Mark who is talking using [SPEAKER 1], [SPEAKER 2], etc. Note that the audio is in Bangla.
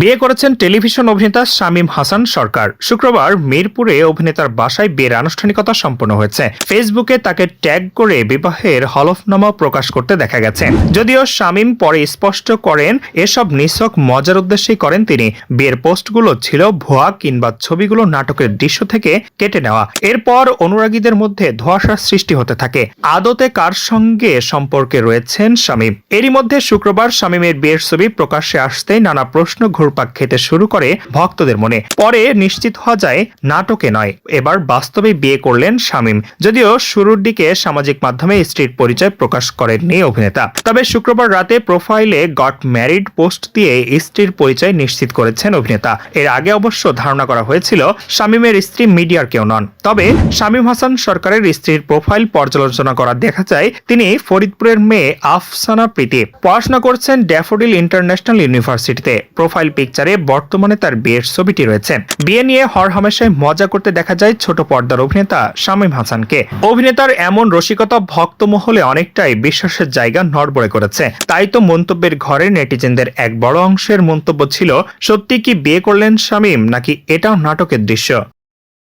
[SPEAKER 1] বিয়ে করেছেন টেলিভিশন অভিনেতা শামীম হাসান সরকার। শুক্রবার মিরপুরে অভিনেতার বাসায় বিয়ের আনুষ্ঠানিকতা সম্পন্ন হয়েছে। ফেসবুকে তাকে ট্যাগ করে বিবাহের হলফনামা প্রকাশ করতে দেখা গেছে। যদিও শামীম পরে স্পষ্ট করেন এসব নিছক মজার উদ্দেশ্যেই করেন তিনি। বিয়ের পোস্টগুলো ছিল ভুয়া কিংবা ছবিগুলো নাটকের দৃশ্য থেকে কেটে নেওয়া। এরপর অনুরাগীদের মধ্যে ধোঁয়াশার সৃষ্টি হতে থাকে। আদতে কার সঙ্গে সম্পর্কে রয়েছেন শামীম? এরই মধ্যে শুক্রবার শামীমের বিয়ের ছবি প্রকাশ্যে আসতেই নানা প্রশ্ন ঘুরপাক খেতে শুরু করে ভক্তদের মনে। পরে নিশ্চিত হওয়া যায় নাটকে নয়, এবার বাস্তবে বিয়ে করলেন শামীম। যদিও শুরুর দিকে সামাজিক মাধ্যমে স্ত্রীর পরিচয় প্রকাশ করেননি অভিনেতা, তবে শুক্রবার রাতে প্রোফাইলে গট ম্যারিড পোস্ট দিয়ে স্ত্রীর পরিচয় নিশ্চিত করেছেন অভিনেতা। এর আগে অবশ্য ধারণা করা হয়েছিল শামীমের স্ত্রী মিডিয়ার কেউ নন। তবে শামীম হাসান সরকারের স্ত্রীর প্রোফাইল পর্যালোচনা করা দেখা যায় তিনি ফরিদপুরের মেয়ে আফসানা প্রীতি। পড়াশোনা করছেন ড্যাফোডিল ইন্টারন্যাশনাল ইউনিভার্সিটিতে। প্রোফাইল পিকচারে বর্তমানে তার বিয়ের ছবিটি রয়েছে। বিয়ে নিয়ে হরহামেশায় মজা করতে দেখা যায় ছোট পর্দার অভিনেতা শামীম হাসানকে। অভিনেতার এমন রসিকতা ভক্ত মহলে অনেকটাই বিশ্বাসের জায়গা নড়বড়ে করেছে। তাই তো মন্তব্যের ঘরে নেটিজেনদের এক বড় অংশের মন্তব্য ছিল, সত্যি কি বিয়ে করলেন শামীম, নাকি এটাও নাটকের দৃশ্য?